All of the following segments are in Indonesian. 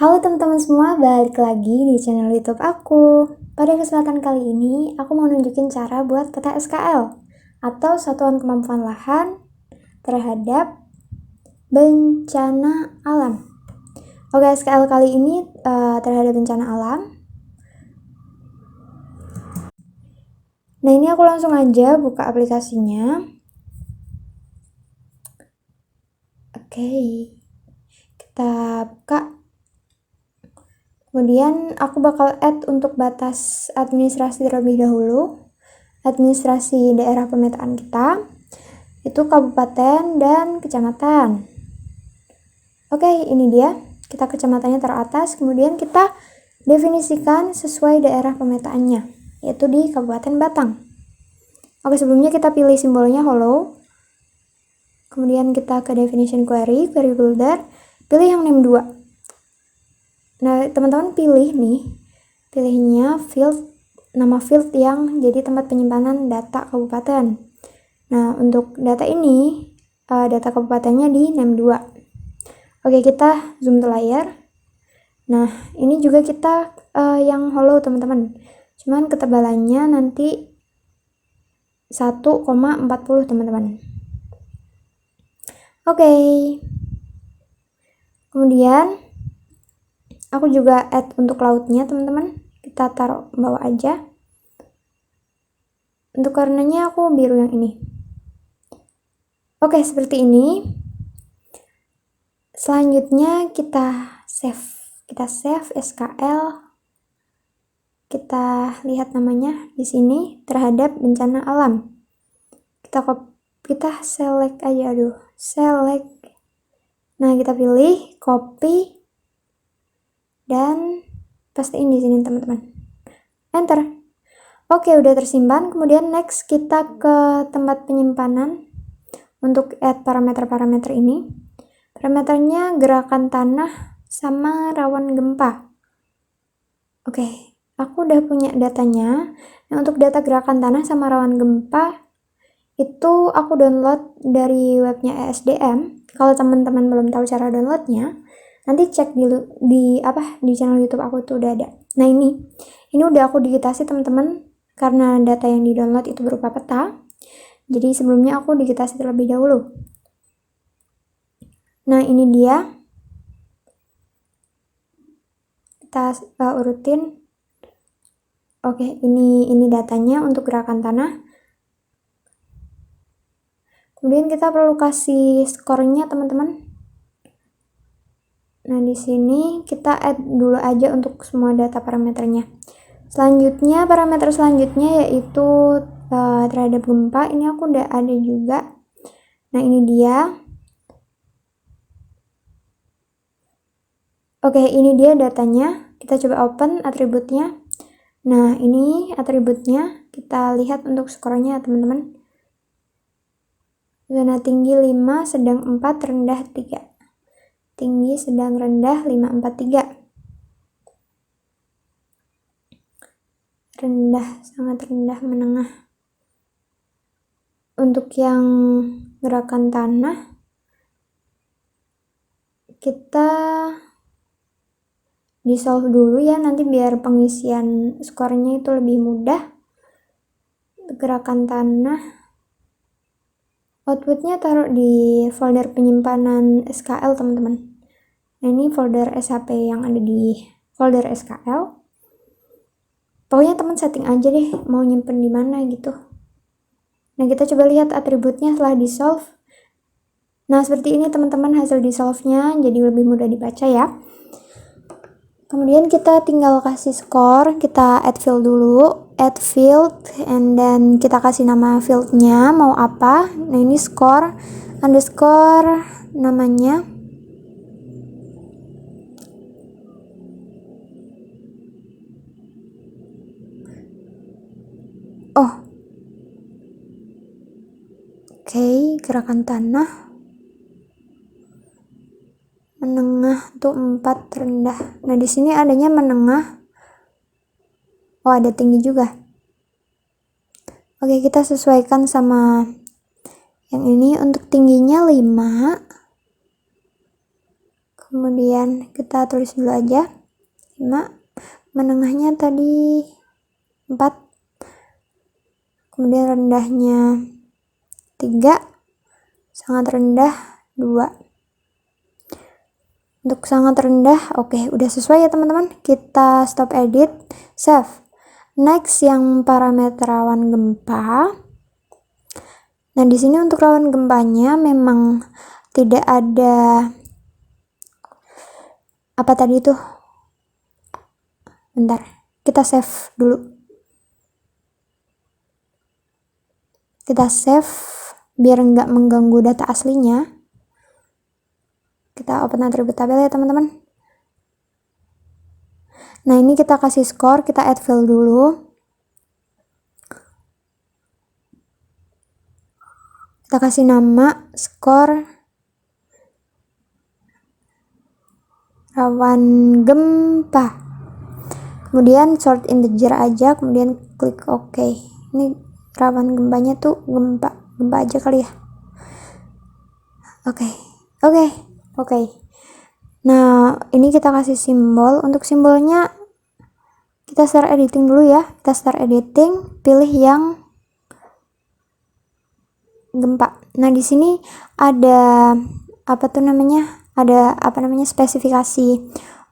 Halo teman-teman semua, balik lagi di channel YouTube aku. Pada kesempatan kali ini, aku mau nunjukin cara buat peta SKL atau Satuan Kemampuan Lahan terhadap bencana alam. Oke, SKL kali ini terhadap bencana alam. Nah, ini aku langsung aja buka aplikasinya. Oke, kita buka. Kemudian aku bakal add untuk batas administrasi terlebih dahulu. Administrasi daerah pemetaan kita itu kabupaten dan kecamatan. Oke, ini dia. Kita kecamatannya teratas, kemudian kita definisikan sesuai daerah pemetaannya, yaitu di Kabupaten Batang. Oke, sebelumnya kita pilih simbolnya hollow. Kemudian kita ke definition query builder, pilih yang name 2. Nah, teman-teman pilihnya nama field yang jadi tempat penyimpanan data kabupaten. Nah, untuk data ini, data kabupatennya di name 2. Oke, kita zoom to layar. Nah, ini juga kita yang hollow teman-teman. Cuman ketebalannya nanti 1,40 teman-teman. Oke. Kemudian aku juga add untuk lautnya teman-teman. Kita taruh bawah aja. Untuk warnanya aku biru yang ini. Oke, seperti ini. Selanjutnya kita save SKL. Kita lihat namanya di sini terhadap bencana alam. Kita select aja, select. Nah, kita pilih copy dan pastiin di sini teman-teman. Enter. Oke, udah tersimpan. Kemudian next kita ke tempat penyimpanan untuk add parameter-parameter ini. Parameternya gerakan tanah sama rawan gempa. Oke, aku udah punya datanya. Nah, untuk data gerakan tanah sama rawan gempa itu aku download dari webnya ESDM. Kalau teman-teman belum tahu cara downloadnya, nanti cek di channel YouTube aku tuh udah ada. Nah, ini udah aku digitasi teman-teman karena data yang di download itu berupa peta. Jadi sebelumnya aku digitasi terlebih dahulu. Nah, ini dia. Kita urutin. Oke, ini datanya untuk gerakan tanah. Kemudian kita perlu kasih skornya teman-teman. Nah, di sini kita add dulu aja untuk semua data parameternya. Selanjutnya, parameter selanjutnya yaitu terhadap gempa. Ini aku udah ada juga. Nah, ini dia. Oke, ini dia datanya. Kita coba open atributnya. Nah, ini atributnya. Kita lihat untuk skornya teman-teman. Zona tinggi 5, sedang 4, rendah 3. Tinggi, sedang, rendah 5, 4, 3. Rendah, sangat rendah, menengah. Untuk yang gerakan tanah, kita di solve dulu ya, nanti biar pengisian skornya itu lebih mudah. Gerakan tanah, outputnya taruh di folder penyimpanan SKL teman-teman. Nah, ini folder SHP yang ada di folder SKL. Pokoknya teman setting aja deh mau nyimpen di mana gitu. Nah, kita coba lihat atributnya setelah di solve. Nah, seperti ini teman-teman hasil di solve-nya, jadi lebih mudah dibaca ya. Kemudian kita tinggal kasih skor, kita add field dulu, add field, and then kita kasih nama fieldnya mau apa. Nah, ini skor underscore namanya. Oke, gerakan tanah menengah tuh 4, rendah. Nah, di sini adanya menengah. Oh, ada tinggi juga. Oke, kita sesuaikan sama yang ini. Untuk tingginya 5. kemudian kita tulis dulu aja 5, menengahnya tadi 4, kemudian rendahnya 3, sangat rendah 2. Untuk sangat rendah, oke, udah sesuai ya teman-teman. Kita stop edit, save. Next yang parameter rawan gempa. Nah, di sini untuk rawan gempanya memang tidak ada apa tadi tuh. Bentar, kita save dulu. Kita save biar nggak mengganggu data aslinya. Kita open atribut tabel ya teman-teman. Nah, ini kita kasih skor, kita add field dulu. Kita kasih nama skor rawan gempa. Kemudian sort integer aja, kemudian klik OK. Ini rawan gempanya tuh gempa aja kali ya. Oke. Nah, ini kita kasih simbol. Untuk simbolnya kita start editing dulu ya. Kita start editing, pilih yang gempa. Nah, di sini ada spesifikasi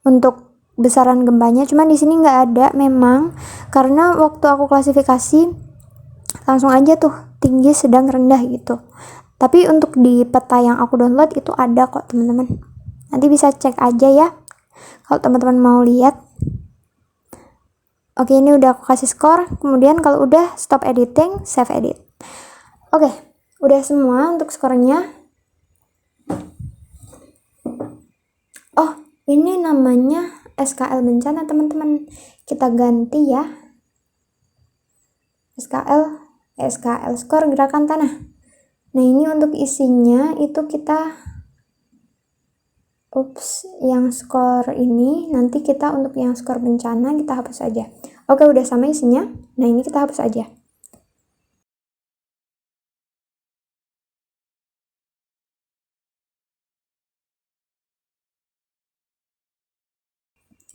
untuk besaran gempanya. Cuman di sini nggak ada memang, karena waktu aku klasifikasi langsung aja tuh tinggi, sedang, rendah gitu. Tapi untuk di peta yang aku download itu ada kok teman-teman. Nanti bisa cek aja ya kalau teman-teman mau lihat. Oke, ini udah aku kasih skor. Kemudian kalau udah stop editing, save edit. Oke, udah semua untuk skornya. Oh, ini namanya SKL bencana teman-teman. Kita ganti ya. SKL skor gerakan tanah. Nah, ini untuk isinya itu kita yang skor ini nanti kita untuk yang skor bencana kita hapus aja. Oke, udah sama isinya. Nah, ini kita hapus aja.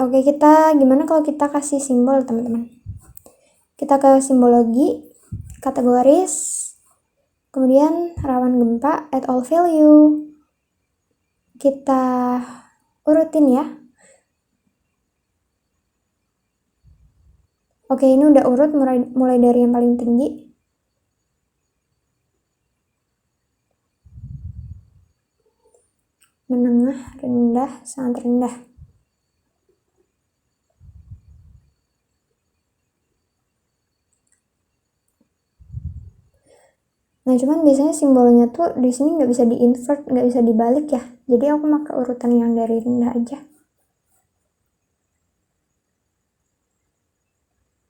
Oke, kita gimana kalau kita kasih simbol teman-teman? Kita ke simbologi, kategoris, kemudian rawan gempa, add all value. Kita urutin ya. Oke, ini udah urut mulai dari yang paling tinggi. Menengah, rendah, sangat rendah. Nah, cuman biasanya simbolnya tuh di sini nggak bisa di-invert, nggak bisa dibalik ya. Jadi aku pakai urutan yang dari rendah aja.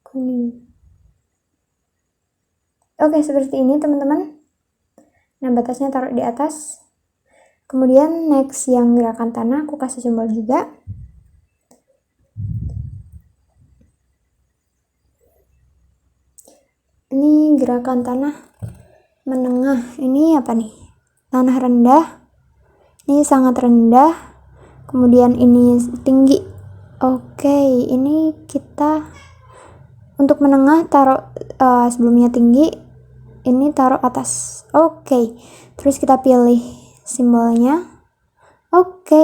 Kuning. Oke, seperti ini teman-teman. Nah, batasnya taruh di atas. Kemudian next yang gerakan tanah aku kasih simbol juga. Ini gerakan tanah menengah. Ini apa nih? Tanah rendah. Ini sangat rendah. Kemudian ini tinggi. Oke, ini kita untuk menengah taruh sebelumnya tinggi, ini taruh atas. Oke, terus kita pilih simbolnya. Oke,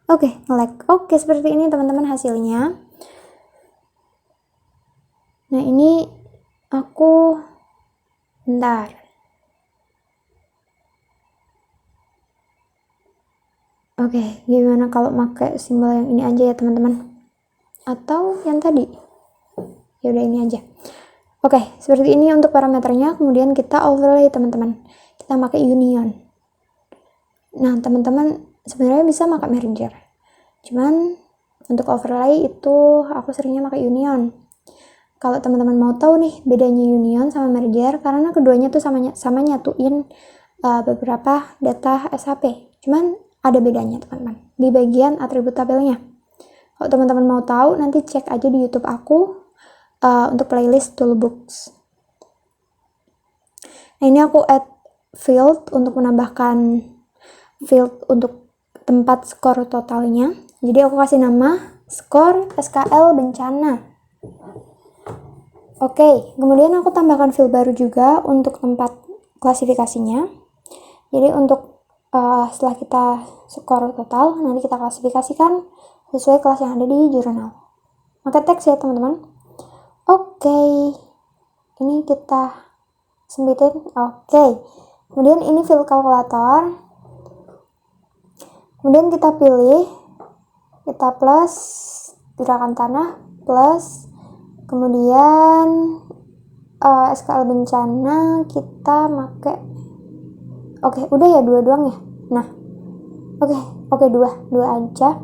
nge-lag. Oke, seperti ini teman-teman hasilnya. Nah, ini aku bentar. Oke, gimana kalau pakai simbol yang ini aja ya teman-teman? Atau yang tadi? Ya udah ini aja. Oke, seperti ini untuk parameternya. Kemudian kita overlay teman-teman. Kita pakai union. Nah, teman-teman sebenarnya bisa pakai merger. Cuman untuk overlay itu aku seringnya pakai union. Kalau teman-teman mau tahu nih bedanya union sama merger, karena keduanya tuh sama nyatuin beberapa data SHP. Cuman ada bedanya teman-teman di bagian atribut tabelnya. Kalau teman-teman mau tahu, nanti cek aja di YouTube aku untuk playlist toolbox. Nah, ini aku add field untuk menambahkan field untuk tempat skor totalnya. Jadi aku kasih nama skor SKL bencana. Oke, kemudian aku tambahkan field baru juga untuk tempat klasifikasinya. Jadi untuk setelah kita skor total, nanti kita klasifikasikan sesuai kelas yang ada di jurnal. Pakai teks ya teman-teman. Oke, ini kita sembitin. Oke, kemudian ini field kalkulator. Kemudian kita pilih, kita plus gerakan tanah, plus kemudian SKL bencana kita pakai. Oke, udah ya, dua doang ya. Nah, oke, dua aja.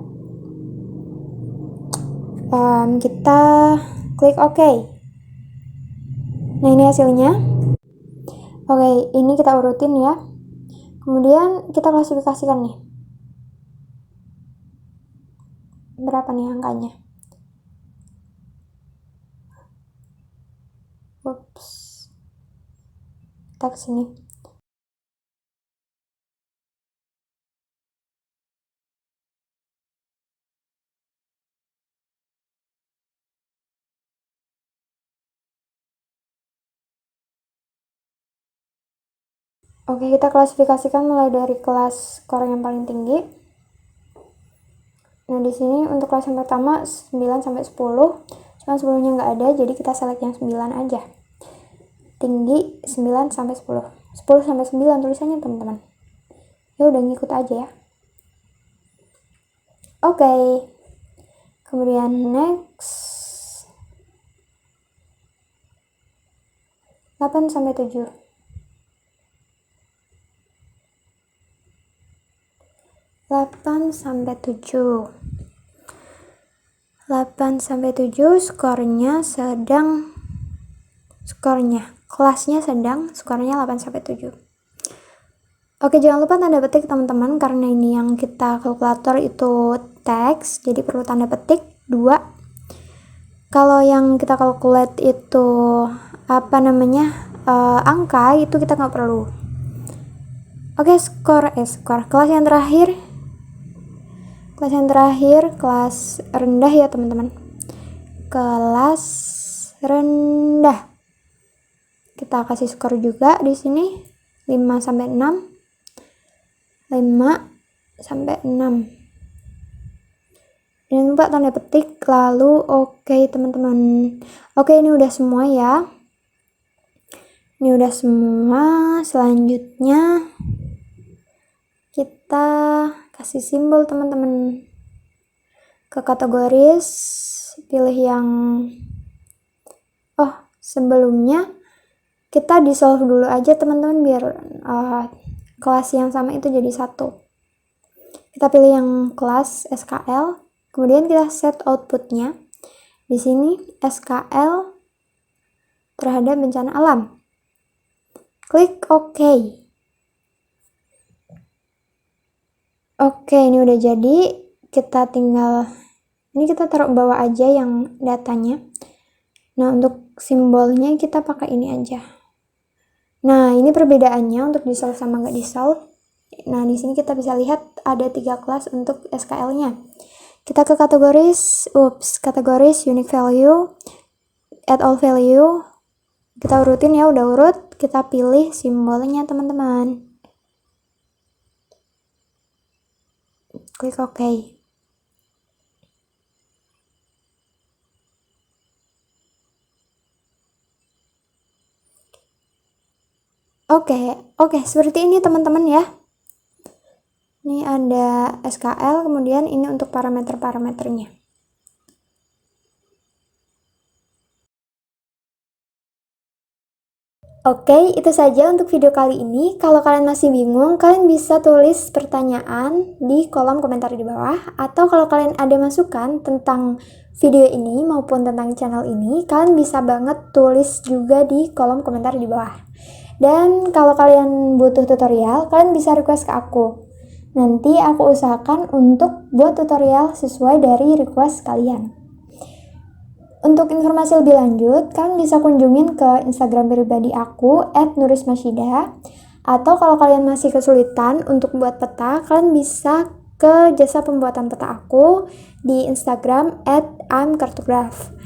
Kita klik oke. Nah, ini hasilnya. Oke, ini kita urutin ya. Kemudian kita klasifikasikan nih. Berapa nih angkanya? Ups. Kita kesini. Oke, kita klasifikasikan mulai dari kelas skor yang paling tinggi. Nah, di sini untuk kelas yang pertama 9 sampai 10. Cuma 10-nya nggak ada, jadi kita select yang 9 aja. Tinggi 9 sampai 10. 10 sampai 9 tulisannya, teman-teman. Ya udah ngikut aja ya. Oke. Kemudian next. 8 sampai 7. 8 sampai 7. 8 sampai 7 kelasnya sedang, skornya 8 sampai 7. Oke, jangan lupa tanda petik teman-teman, karena ini yang kita kalkulator itu teks, jadi perlu tanda petik 2. Kalau yang kita calculate itu angka, itu kita nggak perlu. Oke, skor kelas yang terakhir kelas rendah ya teman-teman. Kelas rendah. Kita kasih skor juga di sini 5 sampai 6. 5 sampai 6. Jangan lupa tanda petik, lalu oke teman-teman. Oke, ini udah semua ya. Ini udah semua. Selanjutnya kita kasih simbol teman-teman. Ke kategoris, pilih yang sebelumnya kita di solve dulu aja teman-teman, biar kelas yang sama itu jadi satu. Kita pilih yang kelas SKL, kemudian kita set outputnya. Di sini SKL terhadap bencana alam. Klik OK. Oke, ini udah jadi. Kita tinggal, ini kita taruh bawah aja yang datanya. Nah, untuk simbolnya kita pakai ini aja. Nah, ini perbedaannya untuk di solve sama nggak di solve. Nah, di sini kita bisa lihat ada 3 kelas untuk SKL-nya. Kita ke kategoris, unique value, add all value. Kita urutin ya, udah urut. Kita pilih simbolnya teman-teman. Klik OK. Oke, seperti ini teman-teman ya. Ini ada SKL, kemudian ini untuk parameter-parameternya. Oke, itu saja untuk video kali ini. Kalau kalian masih bingung, kalian bisa tulis pertanyaan di kolom komentar di bawah. Atau kalau kalian ada masukan tentang video ini maupun tentang channel ini, kalian bisa banget tulis juga di kolom komentar di bawah. Dan kalau kalian butuh tutorial, kalian bisa request ke aku. Nanti aku usahakan untuk buat tutorial sesuai dari request kalian. Untuk informasi lebih lanjut, kalian bisa kunjungin ke Instagram pribadi aku @nurismasyida. Atau kalau kalian masih kesulitan untuk buat peta, kalian bisa ke jasa pembuatan peta aku di Instagram @imkartograf.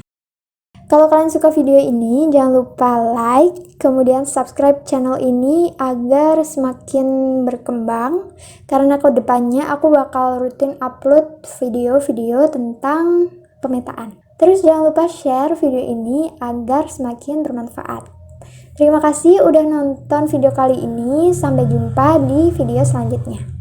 Kalau kalian suka video ini, jangan lupa like, kemudian subscribe channel ini agar semakin berkembang, karena ke depannya aku bakal rutin upload video-video tentang pemetaan. Terus jangan lupa share video ini agar semakin bermanfaat. Terima kasih udah nonton video kali ini, sampai jumpa di video selanjutnya.